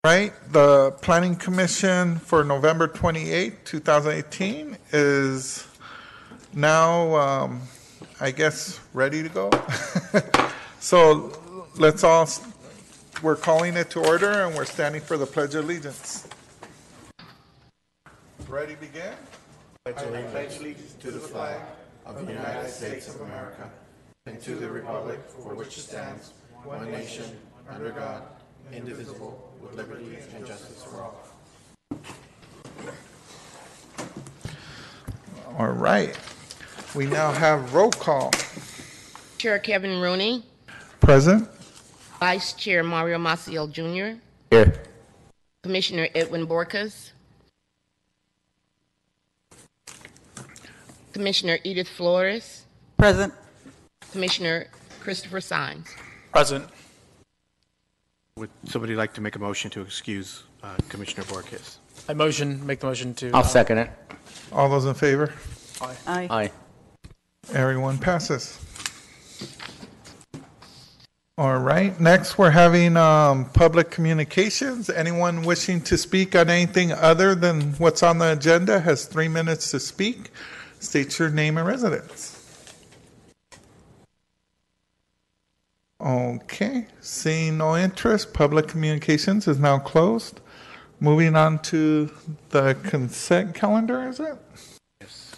Right, the Planning Commission for November 28, 2018 is now, I guess, ready to go. So let's all, we're calling it to order and we're standing for the Pledge of Allegiance. Ready to begin? I pledge allegiance to the flag of the United States of America and to the republic for which it stands, one nation, under God, indivisible, with liberty and justice for all. All right, we now have roll call. Chair Kevin Rooney, Present. Vice Chair Mario Maciel Jr., Here. Commissioner Edwin Borcas, Commissioner Edith Flores, Present. Commissioner Christopher Sines. Present. Would somebody like to make a motion to excuse Commissioner Borges? Make the motion to. I'll second it. All those in favor? Aye. Aye. Everyone passes. All right, next we're having public communications. Anyone wishing to speak on anything other than what's on the agenda has 3 minutes to speak. State your name and residence. Okay, seeing no interest, public communications is now closed. Moving on to the consent calendar, is it? Yes.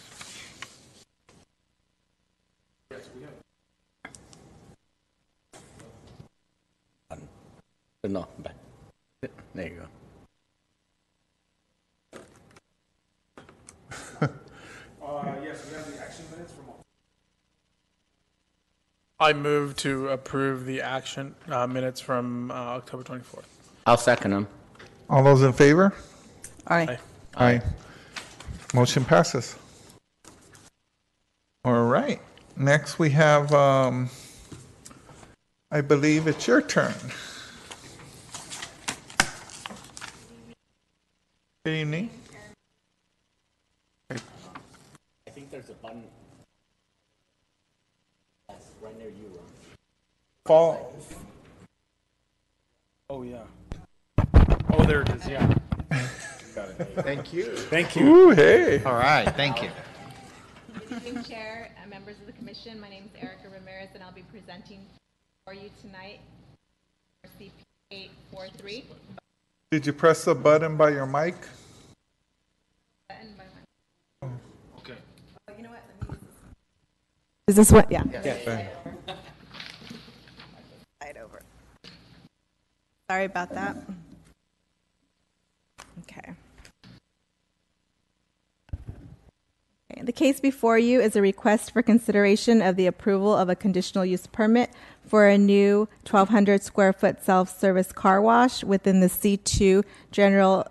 No, back. There you go. Yes, we have the action minutes from. I move to approve the action minutes from October 24th. I'll second them. All those in favor? Aye. Aye. Motion passes. All right. Next we have, I believe it's your turn. Good evening. I think there's a button right near you, Ron. Fall. Oh, yeah. Oh, there it is, yeah. Thank you. Thank you. Ooh, hey. All right, thank you. Good evening, Chair and members of the Commission. My name is Erica Ramirez, and I'll be presenting for you tonight for CP 843. Did you press the button by your mic? Okay. Oh, you know what? Let me use this. Is this what? Yeah. Okay. Slide over. Sorry about that. Okay. The case before you is a request for consideration of the approval of a conditional use permit for a new 1,200 square foot self-service car wash within the C2 general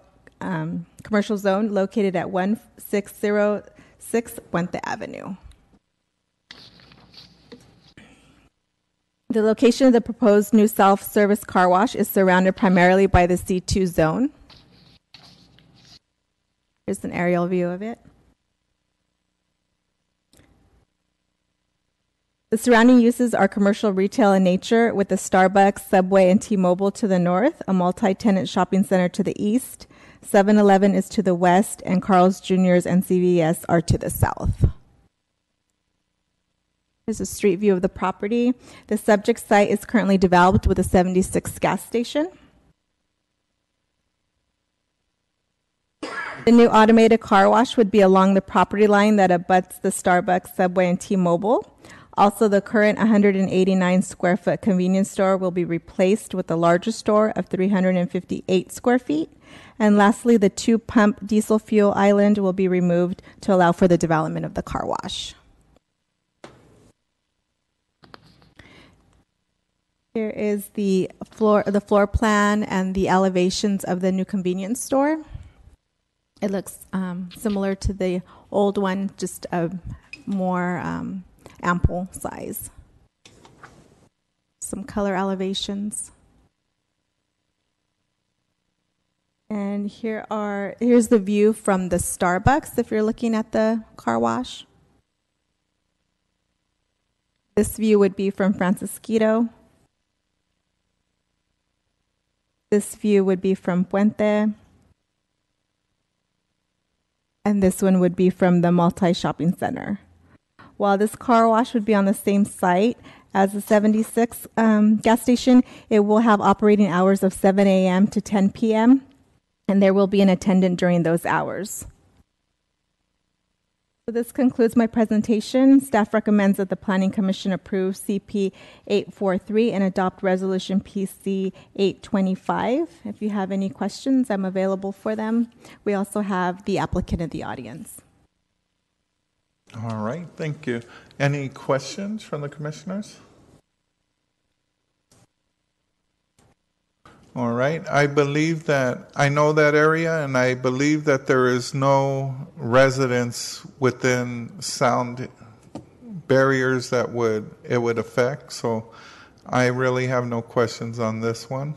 commercial zone located at 1606 Puente Avenue. The location of the proposed new self-service car wash is surrounded primarily by the C2 zone. Here's an aerial view of it. The surrounding uses are commercial retail in nature, with the Starbucks, Subway, and T-Mobile to the north, a multi-tenant shopping center to the east, 7-Eleven is to the west, and Carl's Jr.'s and CVS are to the south. Here's a street view of the property. The subject site is currently developed with a 76 gas station. The new automated car wash would be along the property line that abuts the Starbucks, Subway, and T-Mobile. Also, the current 189 square foot convenience store will be replaced with a larger store of 358 square feet. And lastly, the 2-pump diesel fuel island will be removed to allow for the development of the car wash. Here is the floor plan and the elevations of the new convenience store. It looks similar to the old one, just a more ample size. Some color elevations. And here's the view from the Starbucks if you're looking at the car wash. This view would be from Francisquito. This view would be from Puente. And this one would be from the multi-shopping center. While this car wash would be on the same site as the 76 gas station, it will have operating hours of 7 a.m. to 10 p.m., and there will be an attendant during those hours. So this concludes my presentation. Staff recommends that the Planning Commission approve CP 843 and adopt Resolution PC 825. If you have any questions, I'm available for them. We also have the applicant in the audience. All right, thank you. Any questions from the commissioners? All right, I know that area, and I believe that there is no residents within sound barriers that it would affect, so I really have no questions on this one.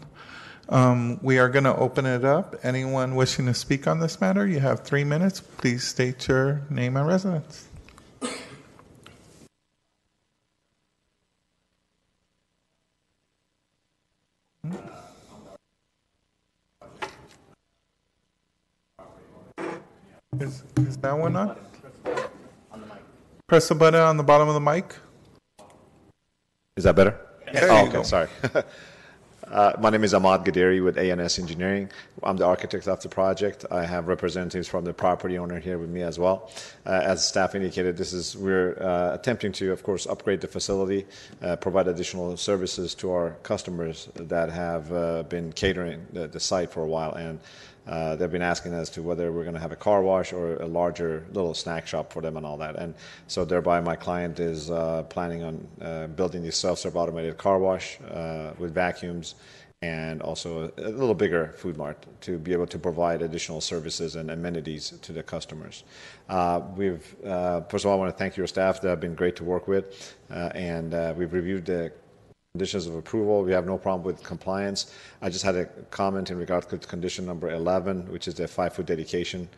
We are going to open it up. Anyone wishing to speak on this matter, you have 3 minutes. Please state your name and residence. Is that one on? Press the button on the bottom of the mic. Is that better? There Oh, you okay, go. sorry. My name is Ahmad Gaderi with ANS Engineering. I'm the architect of the project. I have representatives from the property owner here with me as well. As staff indicated, we're attempting to, of course, upgrade the facility, provide additional services to our customers that have been catering the site for a while, and they've been asking as to whether we're going to have a car wash or a larger little snack shop for them and all that. And so thereby my client is planning on building this self-serve automated car wash with vacuums and also a little bigger food mart to be able to provide additional services and amenities to the customers. First of all, I want to thank your staff. They have been great to work with, and we've reviewed the conditions of approval. We have no problem with compliance. I just had a comment in regard to condition number 11, which is the 5-foot dedication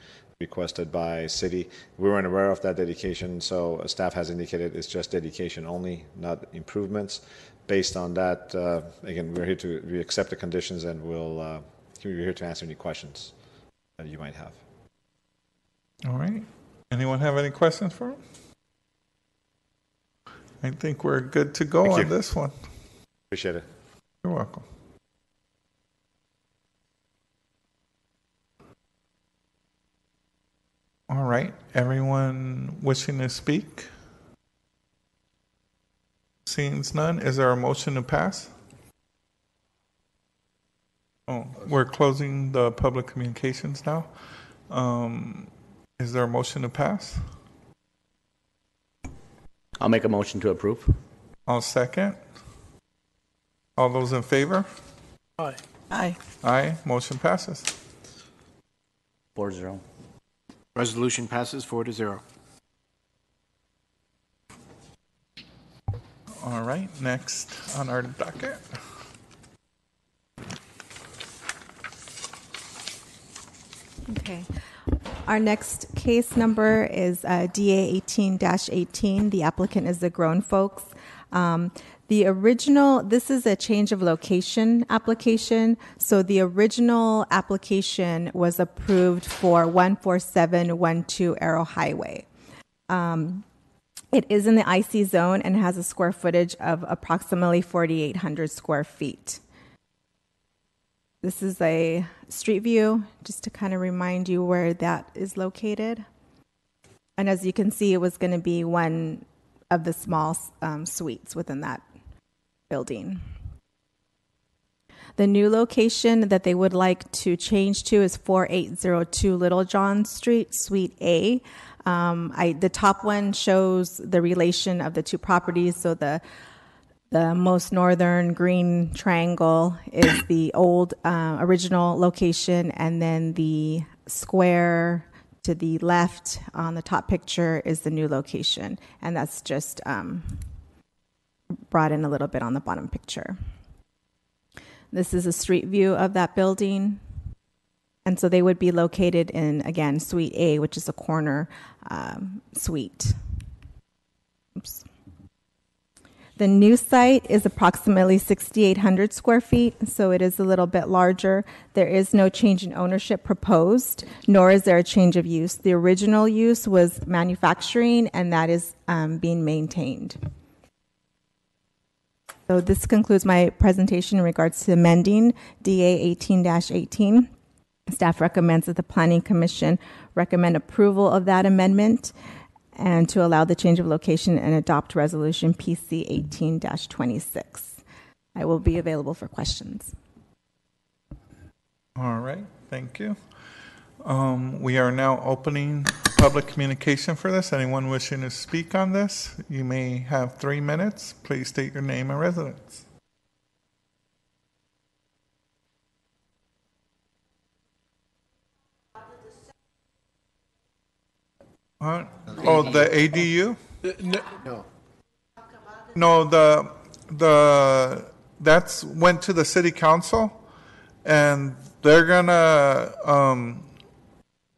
requested by city. We weren't aware of that dedication, so staff has indicated it's just dedication only, not improvements. Based on that, again, we accept the conditions, and we're here to answer any questions that you might have. All right. Anyone have any questions for him? I think we're good to go on this one. Appreciate it. You're welcome. All right. Everyone wishing to speak? Seeing none, is there a motion to pass? Oh, we're closing the public communications now. Is there a motion to pass? I'll make a motion to approve. I'll second. All those in favor? Aye. Aye. Aye. Motion passes. 4-0. Resolution passes 4-0. All right. Next on our docket. Okay. Our next case number is DA 18-18. The applicant is the Grown Folks. This is a change of location application. So the original application was approved for 14712 Arrow Highway. It is in the IC zone and has a square footage of approximately 4,800 square feet. This is a street view, just to kind of remind you where that is located. And as you can see, it was going to be one of the small suites within that building. The new location that they would like to change to is 4802 Little John Street, Suite A. The top one shows the relation of the two properties. So the most northern green triangle is the old original location, and then the square to the left on the top picture is the new location, and that's just brought in a little bit on the bottom picture. This is a street view of that building, and so they would be located in, again, Suite A, which is a corner suite. Oops. The new site is approximately 6,800 square feet, so it is a little bit larger. There is no change in ownership proposed, nor is there a change of use. The original use was manufacturing, and that is being maintained. So this concludes my presentation in regards to amending DA 18-18. Staff recommends that the Planning Commission recommend approval of that amendment and to allow the change of location and adopt Resolution PC 18-26. I will be available for questions. All right, thank you. We are now opening public communication for this. Anyone wishing to speak on this, you may have 3 minutes. Please state your name and residence. Oh, the ADU? No. No, that's went to the city council, and they're gonna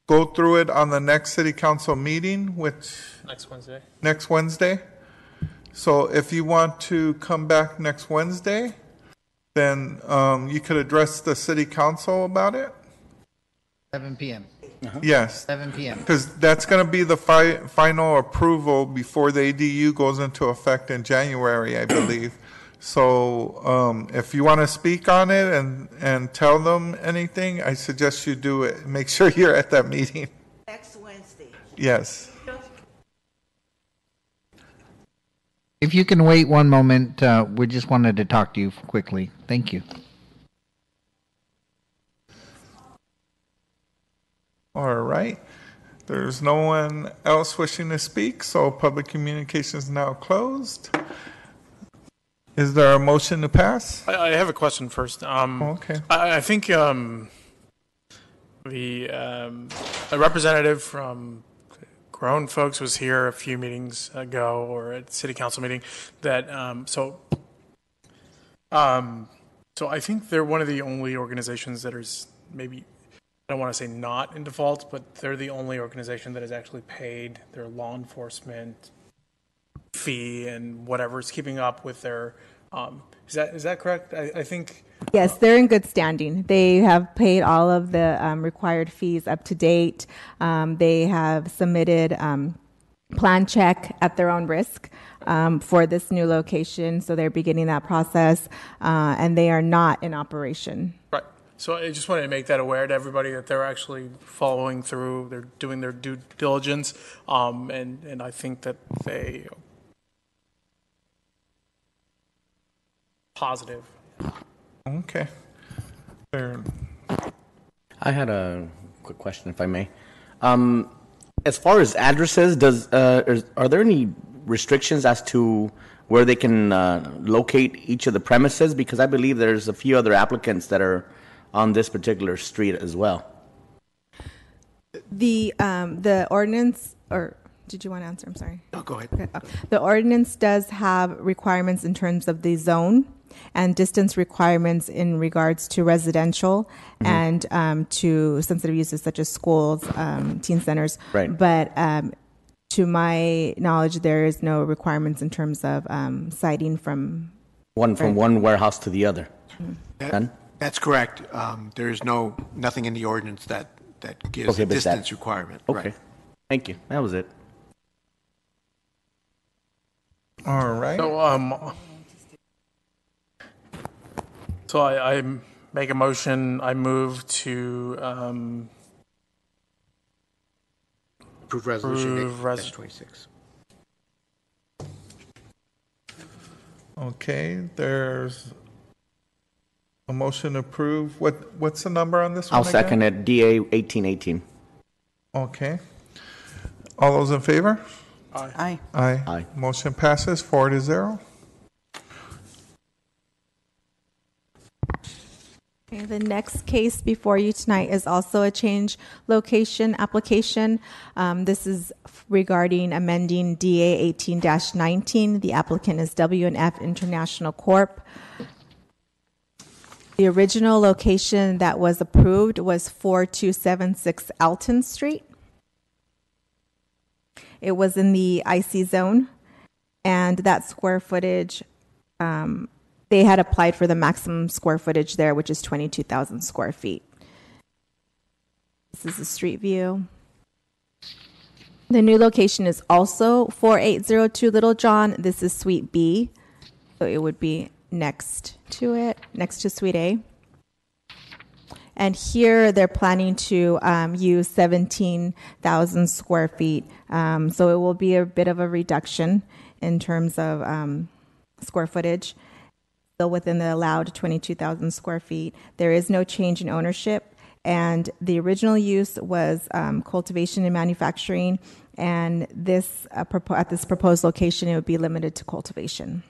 go through it on the next city council meeting, which next Wednesday. So if you want to come back next Wednesday, then you could address the city council about it. 7 p.m. Yes. 7 p.m. Because that's going to be the final approval before the ADU goes into effect in January, I believe. So if you want to speak on it and tell them anything, I suggest you do it. Make sure you're at that meeting. Next Wednesday. Yes. If you can wait one moment, we just wanted to talk to you quickly. Thank you. All right. There's no one else wishing to speak, so public communication is now closed. Is there a motion to pass? I have a question first. Okay. I think a representative from Grown Folks was here a few meetings ago, or at city council meeting. That so I think they're one of the only organizations that is maybe, I don't want to say not in default, but they're the only organization that has actually paid their law enforcement fee and whatever is keeping up with their. Is that correct? I think. Yes, they're in good standing. They have paid all of the required fees up to date. They have submitted plan check at their own risk for this new location, so they're beginning that process, and they are not in operation. Right. So I just wanted to make that aware to everybody that they're actually following through. They're doing their due diligence, and I think that they positive. Okay. There. I had a quick question, if I may. As far as addresses, are there any restrictions as to where they can locate each of the premises? Because I believe there's a few other applicants that are on this particular street as well. The ordinance, or did you want to answer? I'm sorry. No, go ahead. Okay. The ordinance does have requirements in terms of the zone and distance requirements in regards to residential and to sensitive uses such as schools, teen centers. Right. But to my knowledge, there is no requirements in terms of citing from one warehouse to the other. None? That's correct. There is nothing in the ordinance that gives a Prohibits that. distance requirement. Okay. Right. Thank you. That was it. All right. So I make a motion. I move to Approve resolution Approve 8-26. Okay. There's a motion to approve. What's the number on this one? I'll second it. DA 1818. Okay. All those in favor? Aye. Aye. Aye. Motion passes 4-0. Okay, the next case before you tonight is also a change location application. This is regarding amending DA 18-19. The applicant is W&F International Corp. The original location that was approved was 4276 Alton Street. It was in the IC zone. and that square footage, they had applied for the maximum square footage there, which is 22,000 square feet. This is the street view. The new location is also 4802 Little John. This is Suite B, so it would be next to it, next to Suite A. And here they're planning to use 17,000 square feet. So it will be a bit of a reduction in terms of square footage. Still within the allowed 22,000 square feet. There is no change in ownership. And the original use was cultivation and manufacturing. And this at this proposed location, it would be limited to cultivation.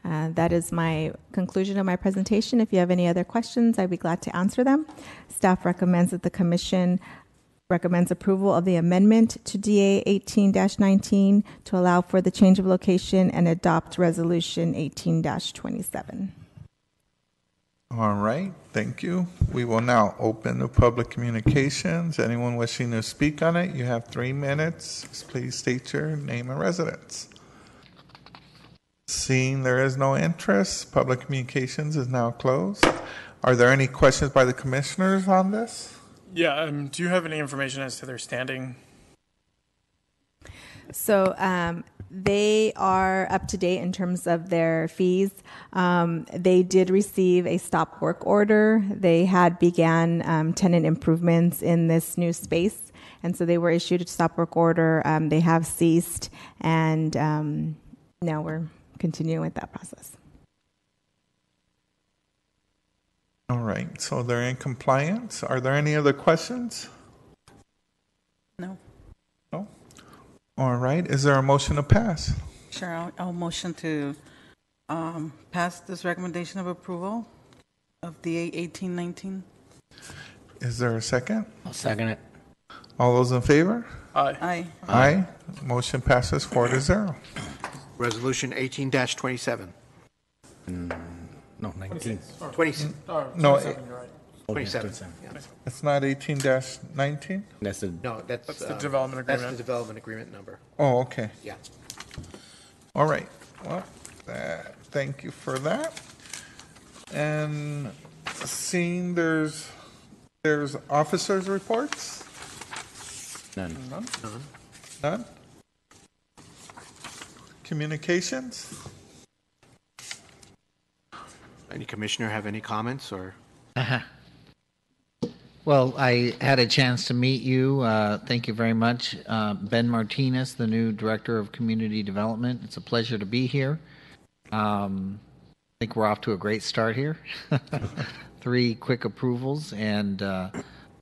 That is my conclusion of my presentation. If you have any other questions, I'd be glad to answer them. Staff recommends that the Commission recommends approval of the amendment to DA 18-19 to allow for the change of location and adopt Resolution 18-27. All right, thank you. We will now open the public communications. Anyone wishing to speak on it, you have 3 minutes. Please state your name and residence. Seeing there is no interest, public communications is now closed. Are there any questions by the commissioners on this? Yeah, do you have any information as to their standing? So they are up to date in terms of their fees. They did receive a stop work order. They had began tenant improvements in this new space, and so they were issued a stop work order. They have ceased, and now we're continuing with that process. All right, so they're in compliance. Are there any other questions? No. No? All right, is there a motion to pass? Sure, I'll motion to pass this recommendation of approval of DA 1819. Is there a second? I'll second it. All those in favor? Aye. Aye. Aye. Motion passes 4-0. Resolution 18-27. No, 19. 20, No, 27, you're right. 27. Yeah. it's not 18-19? That's the No, that's the development That's agreement. the development agreement number. Oh, okay. Yeah. All right. Well, thank you for that. And seeing there's officers' reports? none. None? Communications? Any commissioner have any comments or? Well, I had a chance to meet you. Thank you very much. Ben Martinez, the new Director of Community Development. It's a pleasure to be here. I think we're off to a great start here. 3 quick approvals, and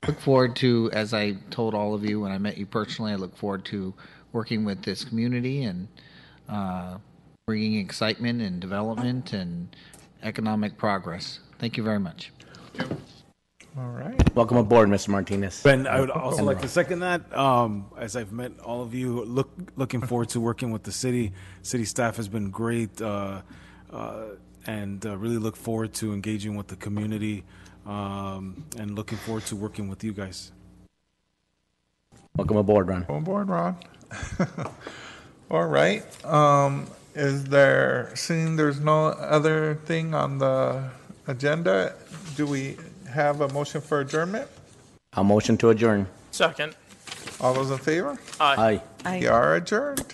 look forward to, as I told all of you when I met you personally, I look forward to working with this community and bringing excitement and development and economic progress. Thank you very much. All right. Welcome aboard, Mr. Martinez. Ben, I would also like to second that. As I've met all of you, looking forward to working with the city. City staff has been great, and really look forward to engaging with the community, and looking forward to working with you guys. Welcome aboard, Ron. Welcome aboard, Ron. All right. Seeing there's no other thing on the agenda, do we have a motion for adjournment? I'll motion to adjourn. Second. All those in favor? Aye. Aye. We are adjourned.